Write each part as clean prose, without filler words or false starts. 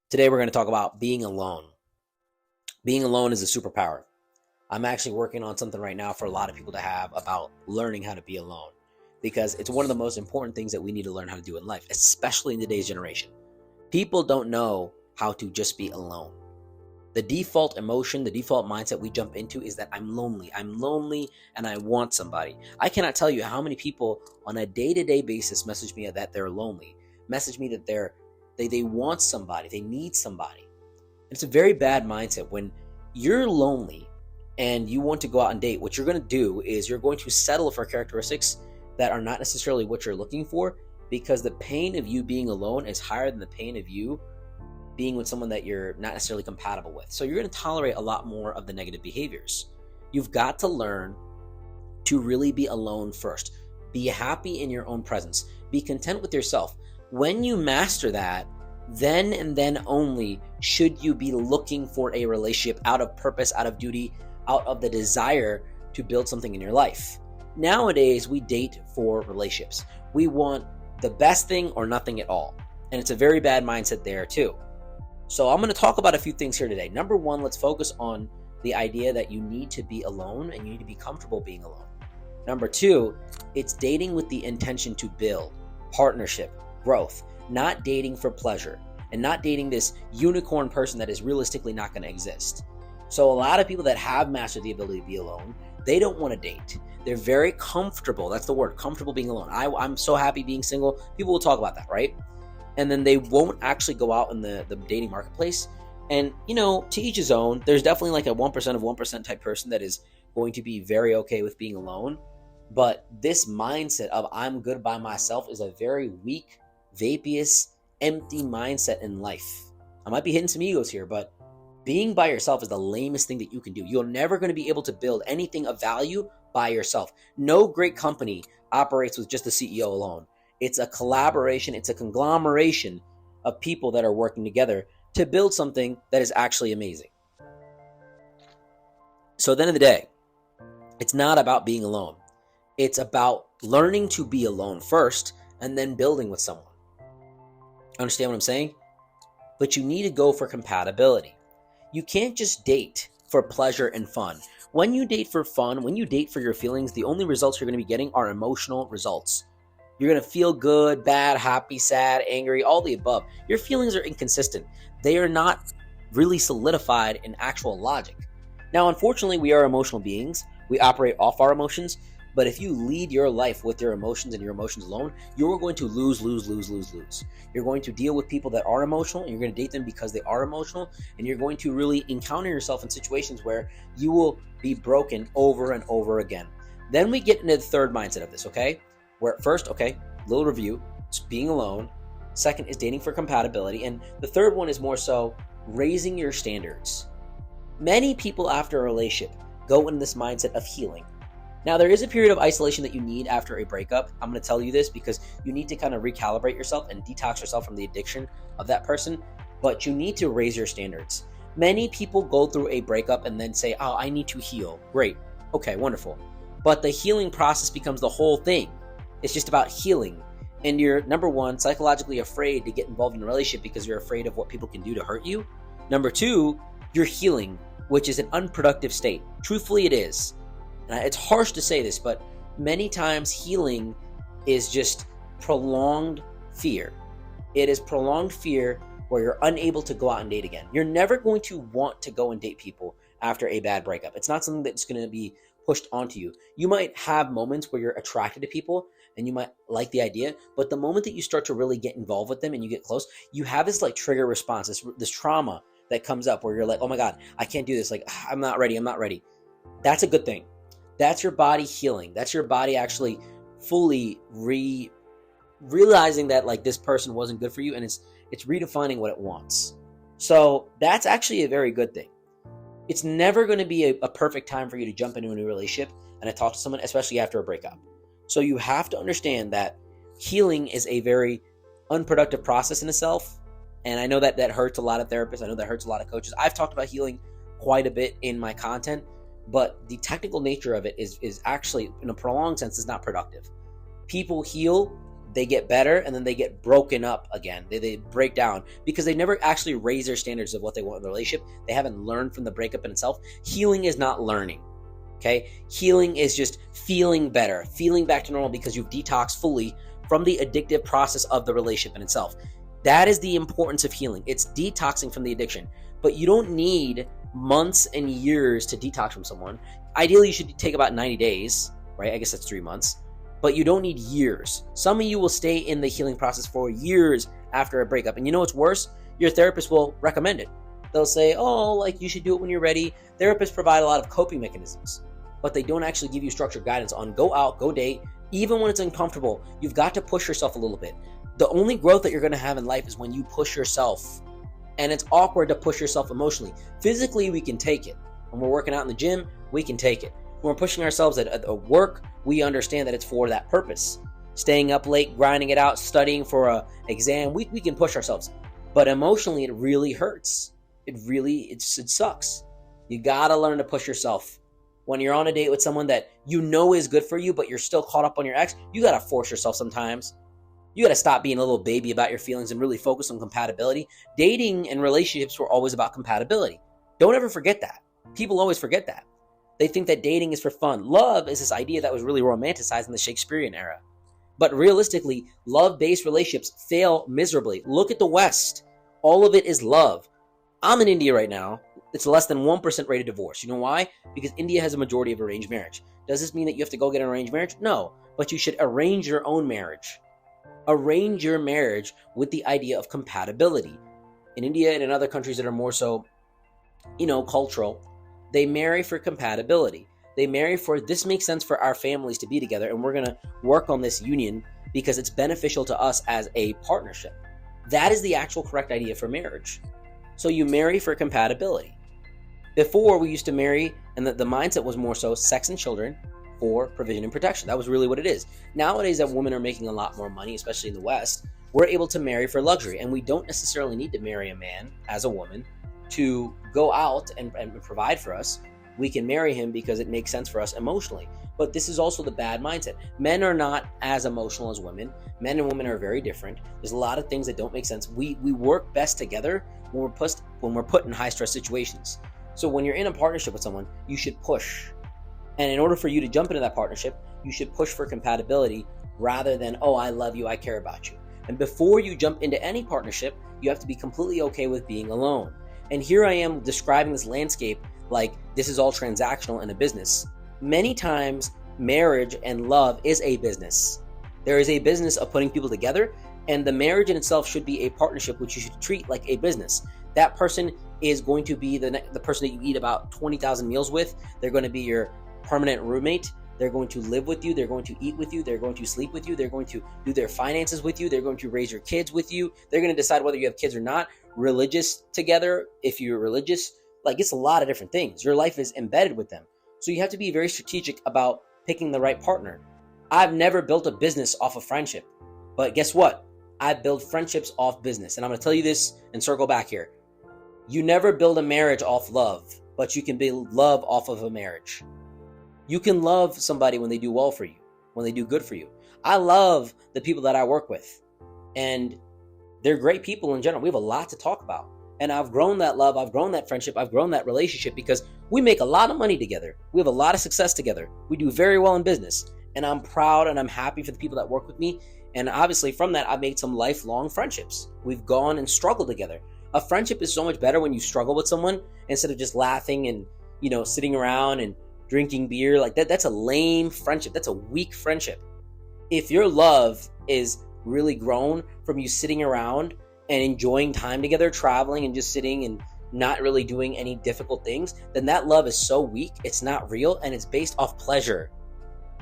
Today we're going to talk about being alone. Being alone is a superpower. I'm actually working on something right now for a lot of people to have about learning how to be alone because it's one of the most important things that we need to learn how to do in life, especially in today's generation. People don't know how to just be alone. The default emotion, the default mindset we jump into is that I'm lonely. I'm lonely and I want somebody. I cannot tell you how many people on a day-to-day basis message me that they're lonely, message me that they want somebody, they need somebody. It's a very bad mindset. When you're lonely and you want to go out and date, what you're going to do is you're going to settle for characteristics that are not necessarily what you're looking for, because the pain of you being alone is higher than the pain of you being with someone that you're not necessarily compatible with. So you're going to tolerate a lot more of the negative behaviors. You've got to learn to really be alone first. Be happy in your own presence. Be content with yourself. When you master that, then and then only should you be looking for a relationship out of purpose, out of duty, out of the desire to build something in your life. Nowadays, we date for relationships. We want the best thing or nothing at all. And it's a very bad mindset there too. So I'm going to talk about a few things here today. Number one, let's focus on the idea that you need to be alone and you need to be comfortable being alone. Number two, it's dating with the intention to build partnership, growth, not dating for pleasure, and not dating this unicorn person that is realistically not going to exist. So a lot of people that have mastered the ability to be alone, they don't want to date. They're very comfortable. That's the word, comfortable being alone. I'm so happy being single. People will talk about that, right? And then they won't actually go out in the dating marketplace. And, to each his own. There's definitely like a 1% of 1% type person that is going to be very okay with being alone. But this mindset of I'm good by myself is a very weak, vaporous, empty mindset in life. I might be hitting some egos here, but being by yourself is the lamest thing that you can do. You're never going to be able to build anything of value by yourself. No great company operates with just the CEO alone. It's a collaboration, it's a conglomeration of people that are working together to build something that is actually amazing. So at the end of the day, it's not about being alone. It's about learning to be alone first and then building with someone. Understand what I'm saying? But you need to go for compatibility. You can't just date for pleasure and fun. When you date for fun, when you date for your feelings, the only results you're going to be getting are emotional results. You're going to feel good, bad, happy, sad, angry, all the above. Your feelings are inconsistent. They are not really solidified in actual logic. Now, unfortunately, we are emotional beings. We operate off our emotions. But if you lead your life with your emotions and your emotions alone, you're going to lose. You're going to deal with people that are emotional, and you're going to date them because they are emotional, and you're going to really encounter yourself in situations where you will be broken over and over again. Then we get into the third mindset of this, okay? Where first, little review, it's being alone. Second is dating for compatibility. And the third one is more so raising your standards. Many people after a relationship go in this mindset of healing. Now, there is a period of isolation that you need after a breakup. I'm going to tell you this because you need to kind of recalibrate yourself and detox yourself from the addiction of that person. But you need to raise your standards. Many people go through a breakup and then say, I need to heal. Great. Okay, wonderful. But the healing process becomes the whole thing. It's just about healing. And you're, number one, psychologically afraid to get involved in a relationship because you're afraid of what people can do to hurt you. Number two, you're healing, which is an unproductive state. Truthfully, it is. And it's harsh to say this, but many times healing is just prolonged fear. It is prolonged fear where you're unable to go out and date again. You're never going to want to go and date people after a bad breakup. It's not something that's going to be pushed onto you. You might have moments where you're attracted to people and you might like the idea, but the moment that you start to really get involved with them and you get close, you have this like trigger response, this trauma that comes up where you're like, oh my God, I can't do this. Like, I'm not ready. That's a good thing. That's your body healing. That's your body actually fully realizing that like this person wasn't good for you, and it's redefining what it wants. So that's actually a very good thing. It's never going to be a perfect time for you to jump into a new relationship and to talk to someone, especially after a breakup. So you have to understand that healing is a very unproductive process in itself. And I know that hurts a lot of therapists. I know that hurts a lot of coaches. I've talked about healing quite a bit in my content, but the technical nature of it is actually, in a prolonged sense, is not productive. People heal they get better and then they get broken up again. They break down because they never actually raise their standards of what they want in the relationship. They haven't learned from the breakup in itself. Healing is not learning. Okay? Healing is just feeling better, feeling back to normal because you've detoxed fully from the addictive process of the relationship in itself. That is the importance of healing. It's detoxing from the addiction. But you don't need months and years to detox from someone. Ideally, you should take about 90 days, right? I guess that's 3 months. But you don't need years. Some of you will stay in the healing process for years after a breakup. And you know what's worse? Your therapist will recommend it. They'll say, oh, like you should do it when you're ready. Therapists provide a lot of coping mechanisms, but they don't actually give you structured guidance on go out, go date. Even when it's uncomfortable, you've got to push yourself a little bit. The only growth that you're going to have in life is when you push yourself. And it's awkward to push yourself emotionally. Physically, we can take it. When we're working out in the gym, we can take it. When we're pushing ourselves at work, we understand that it's for that purpose. Staying up late, grinding it out, studying for an exam, we can push ourselves. But emotionally, it really hurts. It sucks. You gotta learn to push yourself. When you're on a date with someone that you know is good for you, but you're still caught up on your ex, you gotta force yourself sometimes. You gotta stop being a little baby about your feelings and really focus on compatibility. Dating and relationships were always about compatibility. Don't ever forget that. People always forget that. They think that dating is for fun. Love is this idea that was really romanticized in the Shakespearean era. But realistically, love-based relationships fail miserably. Look at the West. All of it is love. I'm in India right now. It's less than 1% rate of divorce. You know why? Because India has a majority of arranged marriage. Does this mean that you have to go get an arranged marriage? No. But you should arrange your own marriage. Arrange your marriage with the idea of compatibility. In India and in other countries that are more so, cultural, they marry for compatibility. They marry for, this makes sense for our families to be together, and we're going to work on this union because it's beneficial to us as a partnership. That is the actual correct idea for marriage. So you marry for compatibility. Before, we used to marry, and the mindset was more so sex and children for provision and protection. That was really what it is. Nowadays that women are making a lot more money, especially in the West, we're able to marry for luxury, and we don't necessarily need to marry a man as a woman to go out and provide for us. We can marry him because it makes sense for us emotionally. But this is also the bad mindset. Men are not as emotional as women. Men and women are very different. There's a lot of things that don't make sense. We work best together when we're put in high stress situations. So when you're in a partnership with someone, you should push. And in order for you to jump into that partnership, you should push for compatibility rather than, oh, I love you, I care about you. And before you jump into any partnership, you have to be completely okay with being alone. And here I am describing this landscape like this is all transactional in a business. Many times, marriage and love is a business. There is a business of putting people together, and the marriage in itself should be a partnership which you should treat like a business. That person is going to be the person that you eat about 20,000 meals with. They're going to be your permanent roommate. They're going to live with you. They're going to eat with you. They're going to sleep with you. They're going to do their finances with you. They're going to raise your kids with you. They're going to decide whether you have kids or not. Religious together, if you're religious, it's a lot of different things. Your life is embedded with them. So you have to be very strategic about picking the right partner. I've never built a business off of friendship, but guess what? I build friendships off business. And I'm going to tell you this and circle back here. You never build a marriage off love, but you can build love off of a marriage. You can love somebody when they do well for you, when they do good for you. I love the people that I work with, and they're great people in general. We have a lot to talk about. And I've grown that love, I've grown that friendship, I've grown that relationship because we make a lot of money together. We have a lot of success together. We do very well in business. And I'm proud and I'm happy for the people that work with me. And obviously from that, I've made some lifelong friendships. We've gone and struggled together. A friendship is so much better when you struggle with someone instead of just laughing and, sitting around and drinking beer. Like that's a lame friendship. That's a weak friendship. If your love is really grown from you sitting around and enjoying time together, traveling and just sitting and not really doing any difficult things, then that love is so weak, it's not real, and it's based off pleasure.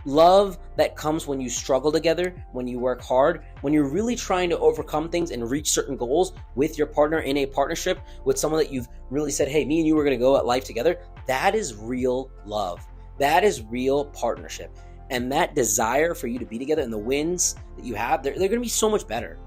Love that comes when you struggle together, when you work hard, when you're really trying to overcome things and reach certain goals with your partner in a partnership with someone that you've really said, hey, me and you are going to go at life together. That is real love. That is real partnership. And that desire for you to be together and the wins that you have, they're going to be so much better.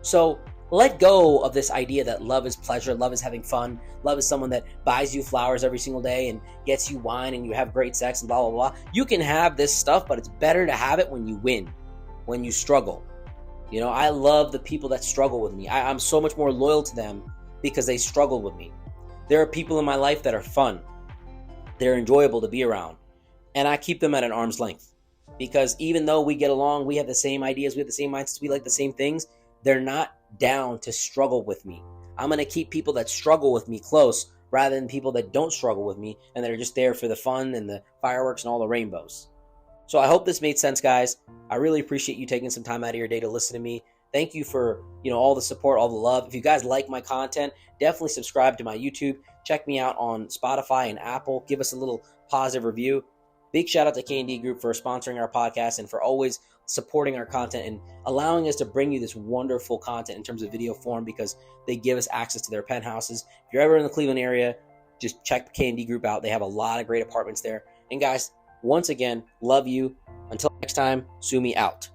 So let go of this idea that love is pleasure, love is having fun, love is someone that buys you flowers every single day and gets you wine and you have great sex and blah, blah, blah. You can have this stuff, but it's better to have it when you win, when you struggle, You know, I love the people that struggle with me. I'm so much more loyal to them because they struggle with me. There are people in my life that are fun. They're enjoyable to be around. And I keep them at an arm's length. Because even though we get along, we have the same ideas, we have the same mindsets, we like the same things, they're not down to struggle with me. I'm going to keep people that struggle with me close rather than people that don't struggle with me and that are just there for the fun and the fireworks and all the rainbows. So I hope this made sense, guys. I really appreciate you taking some time out of your day to listen to me. Thank you for, all the support, all the love. If you guys like my content, definitely subscribe to my YouTube. Check me out on Spotify and Apple. Give us a little positive review. Big shout out to K&D Group for sponsoring our podcast and for always supporting our content and allowing us to bring you this wonderful content in terms of video form, because they give us access to their penthouses. If you're ever in the Cleveland area, just check K&D Group out. They have a lot of great apartments there. And guys, once again, love you. Until next time, Sumi out.